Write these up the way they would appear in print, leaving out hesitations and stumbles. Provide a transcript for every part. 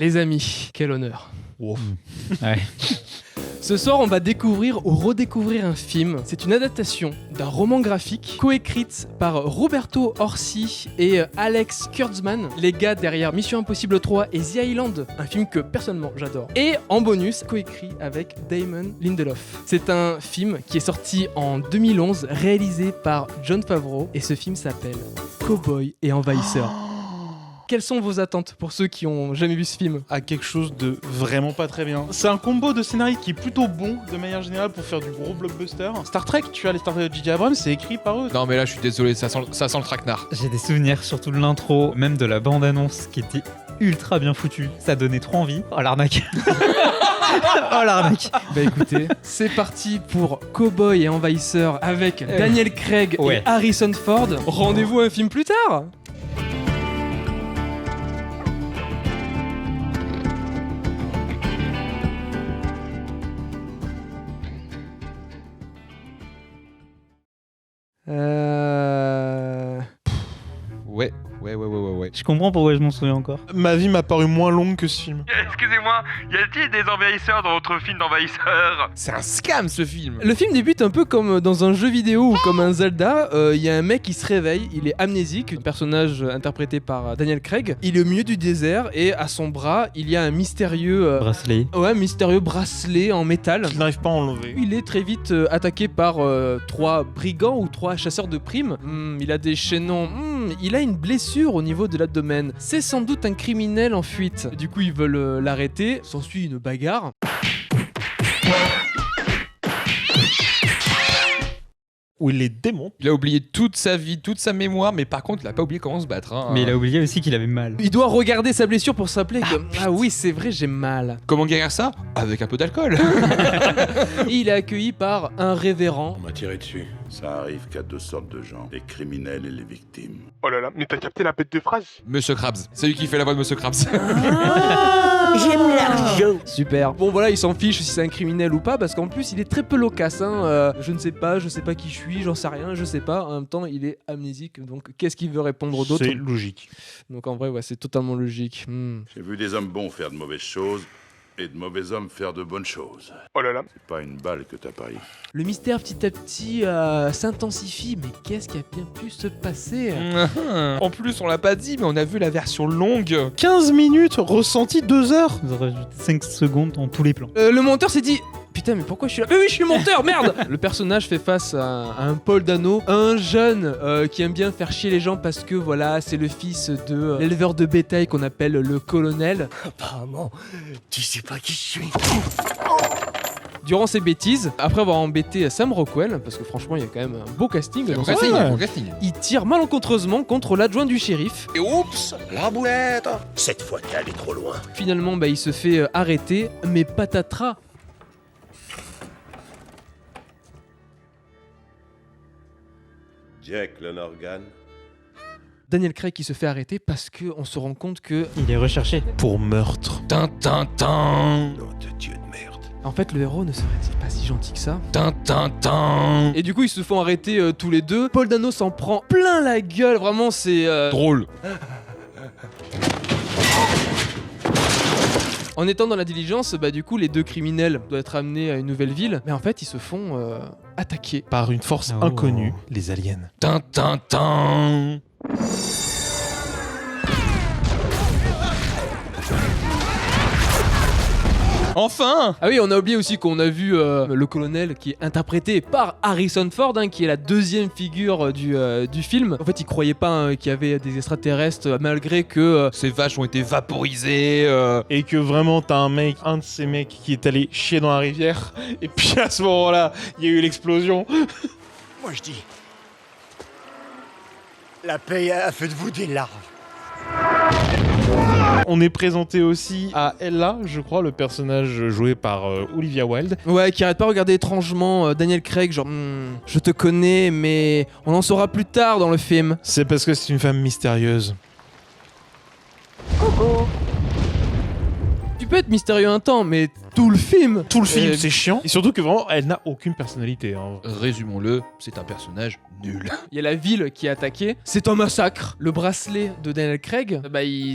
Les amis, quel honneur. Wow. Ouais. Ce soir, on va découvrir ou redécouvrir un film. C'est une adaptation d'un roman graphique coécrite par Roberto Orci et Alex Kurtzman, les gars derrière Mission Impossible 3 et The Island, un film que personnellement j'adore. Et en bonus, coécrit avec Damon Lindelof. C'est un film qui est sorti en 2011, réalisé par Jon Favreau, et ce film s'appelle Cowboy et Envahisseur. Quelles sont vos attentes pour ceux qui ont jamais vu ce film ? À quelque chose de vraiment pas très bien. C'est un combo de scénario qui est plutôt bon de manière générale pour faire du gros blockbuster. Star Trek, tu as les Star Trek de J.J. Abrams, c'est écrit par eux. Non mais là je suis désolé, ça sent le traquenard. J'ai des souvenirs, surtout de l'intro, même de la bande-annonce qui était ultra bien foutue. Ça donnait trop envie. Oh l'arnaque. Oh l'arnaque. Bah écoutez, c'est parti pour Cowboy et Envahisseur avec Daniel Craig et Harrison Ford. Rendez-vous un film plus tard. Ouais. Je comprends pourquoi je m'en souviens encore. Ma vie m'a paru moins longue que ce film. Excusez-moi, y a-t-il des envahisseurs dans votre film d'envahisseurs ? C'est un scam ce film. Le film débute un peu comme dans un jeu vidéo ou comme un Zelda. Il y a un mec qui se réveille, il est amnésique, un personnage interprété par Daniel Craig. Il est au milieu du désert et à son bras, il y a un mystérieux Bracelet. bracelet en métal. Il n'arrive pas à enlever. Il est très vite attaqué par 3 brigands ou 3 chasseurs de primes. Il a des chaînons. Il a une blessure au niveau de l'abdomen. C'est sans doute un criminel en fuite. Du coup, ils veulent l'arrêter. S'ensuit une bagarre. Où il les démonte. Il a oublié toute sa vie, toute sa mémoire, mais par contre il a pas oublié comment se battre. Hein. Mais il a oublié aussi qu'il avait mal. Il doit regarder sa blessure pour se rappeler que ah oui, c'est vrai, j'ai mal. Comment guérir ça ? Avec un peu d'alcool. Et il est accueilli par un révérend. On m'a tiré dessus. Ça arrive qu'à 2 sortes de gens, les criminels et les victimes. Oh là là, mais t'as capté la bête de phrase ? Monsieur Krabs, c'est lui qui fait la voix de Monsieur Krabs. J'aime l'argent. Super. Bon voilà, il s'en fiche si c'est un criminel ou pas, parce qu'en plus il est très peu loquace. Je ne sais pas qui je suis, j'en sais rien, je sais pas. En même temps, il est amnésique, donc qu'est-ce qu'il veut répondre d'autre ? C'est logique. Donc en vrai, ouais, c'est totalement logique. J'ai vu des hommes bons faire de mauvaises choses et de mauvais hommes faire de bonnes choses. Oh là là. C'est pas une balle que t'as parié. Le mystère petit à petit s'intensifie, mais qu'est-ce qui a bien pu se passer ? En plus, on l'a pas dit, mais on a vu la version longue. 15 minutes, ressenti 2 heures. Vous aurez ajouté 5 secondes dans tous les plans. Le monteur s'est dit... Putain, mais pourquoi je suis là ? Mais oui, je suis monteur, merde. Le personnage fait face à un Paul Dano, un jeune qui aime bien faire chier les gens parce que voilà, c'est le fils de l'éleveur de bétail qu'on appelle le colonel. Apparemment, tu sais pas qui je suis. Durant ses bêtises, après avoir embêté Sam Rockwell, parce que franchement il y a quand même un beau casting dans ce film, Bon casting. il tire malencontreusement contre l'adjoint du shérif. Et oups, la boulette. Cette fois t'es allé trop loin. Finalement, il se fait arrêter, mais patatras. Jack Lonergan. Daniel Craig qui se fait arrêter parce qu'on se rend compte que Il est recherché. Pour meurtre. Tintintin. Nom de Dieu de merde. en fait le héros ne serait-il pas si gentil que ça. Tintintin. Et du coup ils se font arrêter tous les deux. Paul Dano s'en prend plein la gueule, vraiment c'est... Drôle. En étant dans la diligence, du coup les deux criminels doivent être amenés à une nouvelle ville, mais en fait ils se font attaquer. Par une force Oh. inconnue, les aliens. Tintintin. Enfin. Ah oui, on a oublié aussi qu'on a vu le colonel qui est interprété par Harrison Ford, qui est la deuxième figure du film. En fait, il croyait pas qu'il y avait des extraterrestres, malgré que... Ces vaches ont été vaporisées. Et que vraiment t'as un de ces mecs qui est allé chier dans la rivière. Et puis à ce moment-là, il y a eu l'explosion. Moi je dis... La paix a fait de vous des larves. On est présenté aussi à Ella, je crois, le personnage joué par Olivia Wilde. Ouais, qui arrête pas de regarder étrangement Daniel Craig, genre je te connais, mais on en saura plus tard dans le film. C'est parce que c'est une femme mystérieuse. Tu peux être mystérieux un temps, mais tout le film. Tout le film, c'est chiant. Et surtout que vraiment, elle n'a aucune personnalité. Hein. Résumons-le, c'est un personnage nul. Il y a la ville qui est attaquée. C'est un massacre. Le bracelet de Daniel Craig,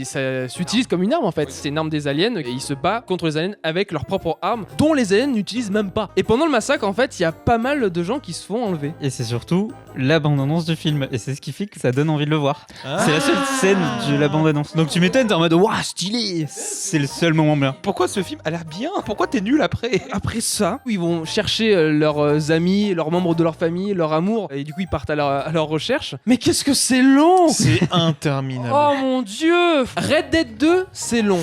ça s'utilise comme une arme en fait. C'est une arme des aliens et il se bat contre les aliens avec leurs propres armes, dont les aliens n'utilisent même pas. Et pendant le massacre, en fait, il y a pas mal de gens qui se font enlever. Et c'est surtout la bande-annonce du film. Et c'est ce qui fait que ça donne envie de le voir. C'est la seule scène de la bande-annonce. Donc tu m'étonnes, t'es en mode waouh, stylé. C'est le seul moment bien. Pourquoi ce film a l'air bien? Pourquoi t'es nul après? Après ça, ils vont chercher leurs amis, leurs membres de leur famille, leur amour, et du coup ils partent à leur recherche. Mais qu'est-ce que c'est long! C'est interminable. Oh mon dieu! Red Dead 2, c'est long.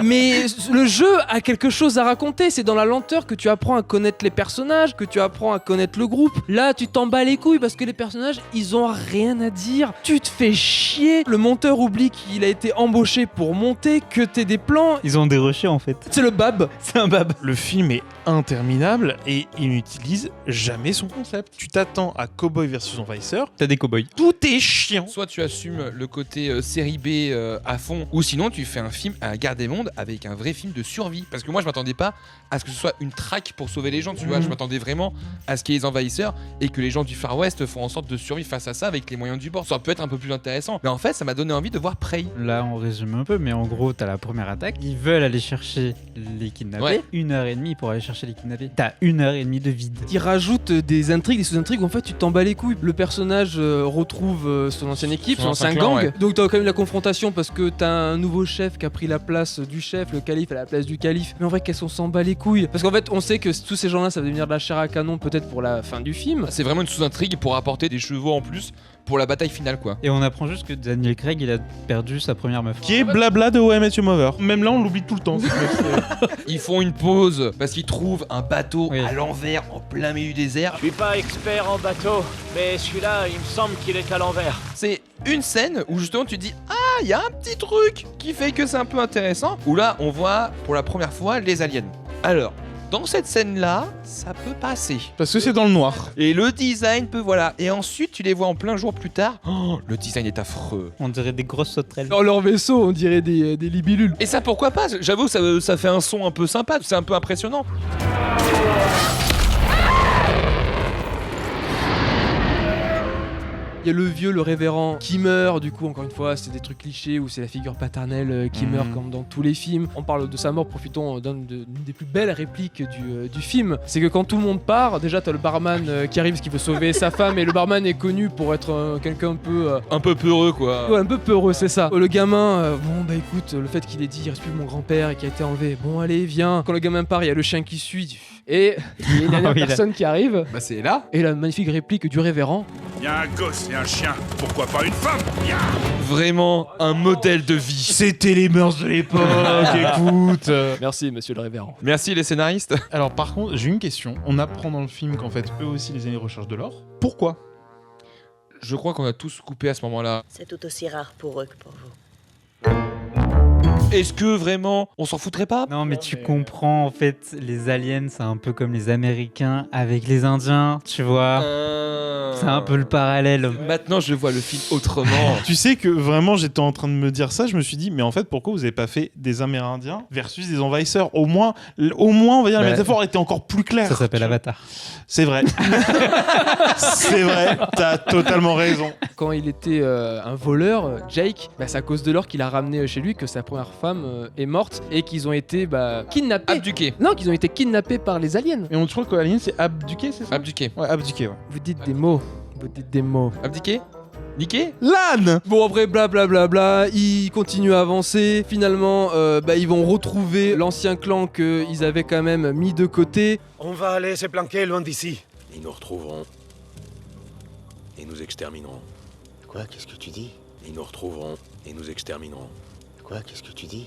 Mais le jeu a quelque chose à raconter. C'est dans la lenteur que tu apprends à connaître les personnages, que tu apprends à connaître le groupe. Là, tu t'en bats les couilles parce que les personnages, ils ont rien à dire. Tu te fais chier. Le monteur oublie qu'il a été embauché pour monter, que t'aies des plans. Ils ont déroché en fait. C'est le bab. C'est un bab. Le film est interminable et il n'utilise jamais son concept. Tu t'attends à Cowboy versus Envahisseur, T'as des cowboys. tout est chiant. Soit tu assumes le côté série B à fond, ou sinon tu fais un film à la guerre des mondes avec un vrai film de survie. Parce que moi je m'attendais pas à ce que ce soit une traque pour sauver les gens, tu vois. Je m'attendais vraiment à ce qu'il y ait les envahisseurs et que les gens du Far West font en sorte de survivre face à ça avec les moyens du bord. Ça peut être un peu plus intéressant. Mais en fait, ça m'a donné envie de voir Prey. Là, on résume un peu, mais en gros, t'as la première attaque. Ils veulent aller chercher les kidnappés. Ouais. 1h30 pour aller chercher les kidnappés. T'as 1h30 de vide. Ils rajoutent des intrigues, des sous-intrigues où en fait tu t'en bats les couilles. Le personnage retrouve son ancienne équipe, son ancien gang. ouais. Donc t'as quand même la confrontation parce que t'as un nouveau chef qui a pris la place du chef, le calife à la place du calife. Mais en vrai, qu'est-ce qu'on s'en bat les couilles? Parce qu'en fait, on sait que tous ces gens-là, ça va devenir de la chair à canon peut-être pour la fin du film. C'est vraiment une sous-intrigue pour apporter des chevaux en plus pour la bataille finale, quoi. Et on apprend juste que Daniel Craig, il a perdu sa première meuf. Qui est blabla de How I Met Your Mother. Même là, on l'oublie tout le temps. Ils font une pause parce qu'ils trouvent un bateau Oui. à l'envers en plein milieu du désert. Je suis pas expert en bateau, mais celui-là, il me semble qu'il est à l'envers. C'est une scène où justement tu te dis ah, il y a un petit truc qui fait que c'est un peu intéressant. Où là, on voit pour la première fois les aliens. Alors, dans cette scène-là, ça peut passer. Parce que c'est dans le noir. Et le design peut, voilà. Et ensuite, tu les vois en plein jour plus tard. Oh, le design est affreux. On dirait des grosses sauterelles. Dans leur vaisseau, on dirait des libellules. Et ça, pourquoi pas? J'avoue, ça fait un son un peu sympa. C'est un peu impressionnant. Il y a le vieux, le révérend qui meurt, du coup, encore une fois, c'est des trucs clichés où c'est la figure paternelle qui meurt comme dans tous les films. On parle de sa mort, profitons d'une des plus belles répliques du film. C'est que quand tout le monde part, déjà t'as le barman qui arrive parce qu'il veut sauver sa femme, et le barman est connu pour être quelqu'un Un peu peureux, quoi. ouais, un peu peureux, c'est ça. Le gamin, bon bah écoute, le fait qu'il ait dit il reste plus que mon grand-père et qui a été enlevé, bon allez, viens. Quand le gamin part, il y a le chien qui suit, et il y a une dernière Oui, là. personne qui arrive, Bah, c'est là. et la magnifique réplique du révérend. Il y a un gosse et un chien, pourquoi pas une femme? Vraiment un modèle de vie. C'était les mœurs de l'époque, écoute. Merci, monsieur le révérend. Merci les scénaristes. Alors par contre, j'ai une question. On apprend dans le film qu'en fait, eux aussi, les aliens recherchent de l'or. Pourquoi? Je crois qu'on a tous coupé à ce moment-là. C'est tout aussi rare pour eux que pour vous. Est-ce que vraiment on s'en foutrait pas? Non, mais tu comprends, en fait, les aliens, c'est un peu comme les Américains avec les Indiens, tu vois. C'est un peu le parallèle. Maintenant, je vois le film autrement. Tu sais que vraiment, j'étais en train de me dire ça. Je me suis dit, mais en fait, pourquoi vous avez pas fait des Amérindiens versus des envahisseurs? Au moins, on va dire, la Bah, métaphore était encore plus claire. Ça s'appelle Avatar. C'est vrai. C'est vrai. T'as totalement raison. Quand il était un voleur, Jake, bah, c'est à cause de l'or qu'il a ramené chez lui que sa première femme est morte et qu'ils ont été kidnappés. Abduqué. Non, qu'ils ont été kidnappés par les aliens. Et on trouve que l'alien, c'est abduqué, c'est ça? Abduqué. Ouais, abduqué, ouais. Vous dites des mots. Vous dites des mots. Abdiqué? Niqué? L'âne! Bon, après, blablabla, ils continuent à avancer. Finalement, ils vont retrouver l'ancien clan qu'ils avaient quand même mis de côté. On va aller se planquer loin d'ici. Ils nous retrouveront. Et nous extermineront. Quoi? Qu'est-ce que tu dis? Ils nous retrouveront et nous extermineront. Quoi? Qu'est-ce que tu dis?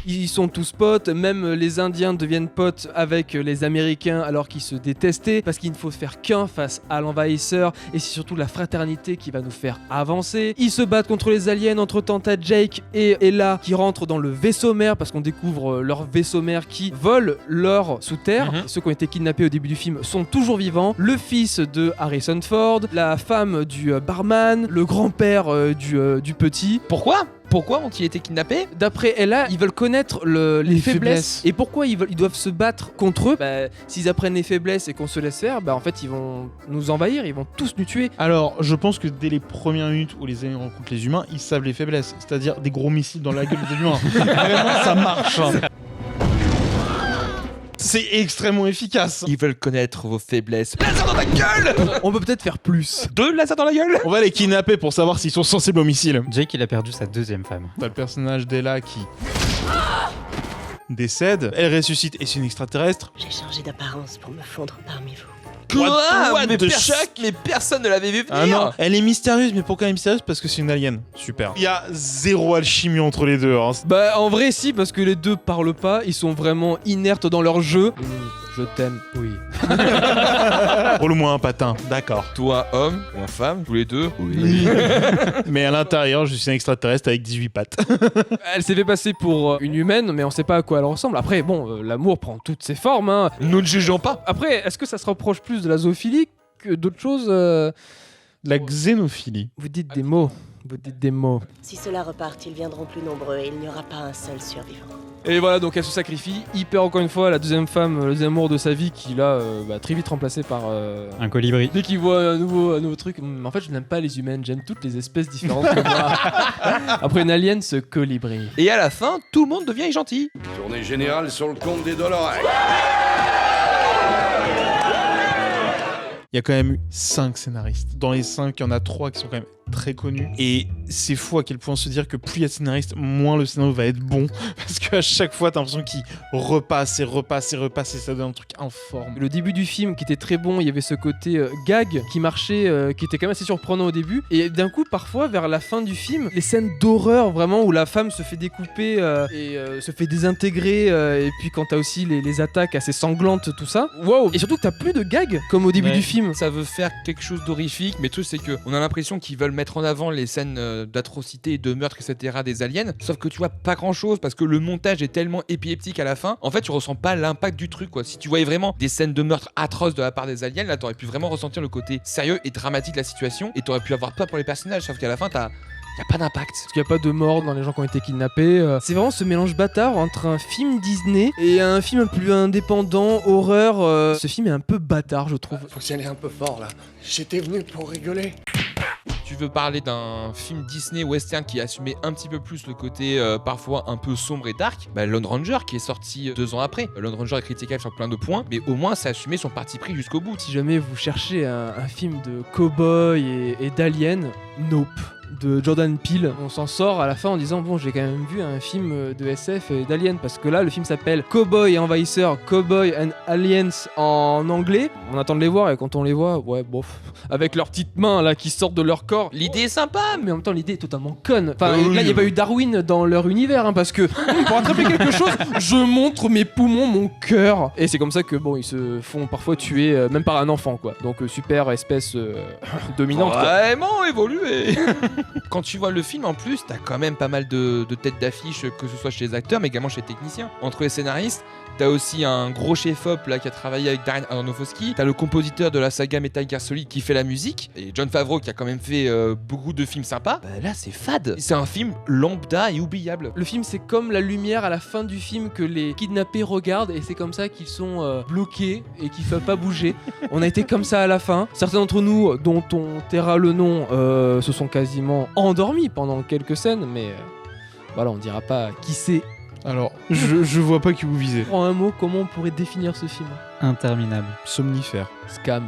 Ils sont tous potes, même les Indiens deviennent potes avec les Américains alors qu'ils se détestaient, parce qu'il ne faut faire qu'un face à l'envahisseur, et c'est surtout la fraternité qui va nous faire avancer. Ils se battent contre les aliens, entre-temps t'as Jake et Ella qui rentrent dans le vaisseau mère, parce qu'on découvre leur vaisseau mère qui vole l'or sous terre. Ceux qui ont été kidnappés au début du film sont toujours vivants. Le fils de Harrison Ford, la femme du barman, le grand-père du petit. Pourquoi? Pourquoi ont-ils été kidnappés? D'après Ella, ils veulent connaître les faiblesses. Et pourquoi ils doivent se battre contre eux? S'ils apprennent les faiblesses et qu'on se laisse faire, en fait ils vont nous envahir, ils vont tous nous tuer. Alors, je pense que dès les premières minutes où les aliens rencontrent les humains, ils savent les faiblesses, c'est-à-dire des gros missiles dans la gueule des humains. Vraiment, ça marche. C'est extrêmement efficace. Ils veulent connaître vos faiblesses. Laser dans ta gueule! On peut peut-être faire plus. 2 lasers dans la gueule? On va les kidnapper pour savoir s'ils sont sensibles aux missiles. Jake, il a perdu sa deuxième femme. T'as le personnage d'Ella qui décède, elle ressuscite et c'est une extraterrestre. J'ai changé d'apparence pour me fondre parmi vous. What mais, the mais personne ne l'avait vu venir. Ah non, elle est mystérieuse, mais pourquoi elle est mystérieuse? Parce que c'est une alien. Super. Il y a zéro alchimie entre les deux. Hein. En vrai si, parce que les deux parlent pas, ils sont vraiment inertes dans leur jeu. Je t'aime, oui. Roule-moi un patin, d'accord. Toi, homme, moi, femme, tous les deux, oui. Mais à l'intérieur, je suis un extraterrestre avec 18 pattes. Elle s'est fait passer pour une humaine, mais on sait pas à quoi elle ressemble. Après, l'amour prend toutes ses formes. Hein. Nous ne jugeons pas. Après, est-ce que ça se rapproche plus de la zoophilie que d'autres choses La xénophilie. Vous dites des mots. Vous dites des mots. Si ceux-là repartent, ils viendront plus nombreux et il n'y aura pas un seul survivant. Et voilà, donc elle se sacrifie. Il perd encore une fois la deuxième femme, le deuxième amour de sa vie, qui là, très vite remplacé par... un colibri. Dès qu'il voit un nouveau truc. En fait, je n'aime pas les humaines, j'aime toutes les espèces différentes que moi. Après une alien, ce colibri. Et à la fin, tout le monde devient gentil. Tournée générale sur le compte des Dolores. Il y a quand même eu 5 scénaristes. Dans les 5, il y en a 3 qui sont quand même très connus. Et c'est fou à quel point se dire que plus il y a de scénaristes, moins le scénario va être bon. Parce qu'à chaque fois, t'as l'impression qu'il repasse et repasse et repasse et ça donne un truc informe. Le début du film qui était très bon, il y avait ce côté gag qui marchait, qui était quand même assez surprenant au début. Et d'un coup, parfois, vers la fin du film, les scènes d'horreur vraiment où la femme se fait découper et se fait désintégrer. Et puis quand t'as aussi les attaques assez sanglantes, tout ça. Waouh! Et surtout que t'as plus de gags comme au début du film. Ça veut faire quelque chose d'horrifique, mais le truc c'est que on a l'impression qu'ils veulent mettre en avant les scènes d'atrocité, de meurtre, etc. des aliens. Sauf que tu vois pas grand chose parce que le montage est tellement épileptique à la fin. En fait, tu ressens pas l'impact du truc, quoi. Si tu voyais vraiment des scènes de meurtre atroces de la part des aliens, là t'aurais pu vraiment ressentir le côté sérieux et dramatique de la situation et t'aurais pu avoir peur pour les personnages. Sauf qu'à la fin, y a pas d'impact. Parce qu'il n'y a pas de mort dans les gens qui ont été kidnappés. C'est vraiment ce mélange bâtard entre un film Disney et un film plus indépendant, horreur. Ce film est un peu bâtard, je trouve. Faut y aller un peu fort là. J'étais venu pour rigoler. Tu veux parler d'un film Disney western qui assumait un petit peu plus le côté parfois un peu sombre et dark, Lone Ranger qui est sorti 2 ans après. Lone Ranger est critiquable sur plein de points, mais au moins ça assumait son parti pris jusqu'au bout. Si jamais vous cherchez un film de cow-boy et d'alien, Nope de Jordan Peele, on s'en sort à la fin en disant bon, j'ai quand même vu un film de SF et d'Alien, parce que là le film s'appelle Cowboy et Envahisseur, Cowboy and Aliens en anglais. On attend de les voir et quand on les voit, ouais bof, avec leurs petites mains là qui sortent de leur corps, l'idée est sympa mais en même temps l'idée est totalement conne. Enfin là il n'y a pas eu Darwin dans leur univers parce que pour attraper quelque chose je montre mes poumons, mon cœur, et c'est comme ça que bon ils se font parfois tuer même par un enfant quoi. Donc super espèce dominante. Vraiment évolué. Quand tu vois le film en plus, t'as quand même pas mal de têtes d'affiche, que ce soit chez les acteurs mais également chez les techniciens. Entre les scénaristes, t'as aussi un gros chef-op là qui a travaillé avec Darren Aronofsky, t'as le compositeur de la saga Metal Gear Solid qui fait la musique, et Jon Favreau qui a quand même fait beaucoup de films sympas. Là c'est fade, c'est un film lambda et oubliable. Le film c'est comme la lumière à la fin du film que les kidnappés regardent et c'est comme ça qu'ils sont bloqués et qu'ils ne peuvent pas bouger. On a été comme ça à la fin. Certains d'entre nous, dont on taira le nom, se sont quasiment endormis pendant quelques scènes, mais voilà, on dira pas qui c'est. Alors, je vois pas qui vous visez. En un mot, comment on pourrait définir ce film? Interminable. Somnifère. Scam.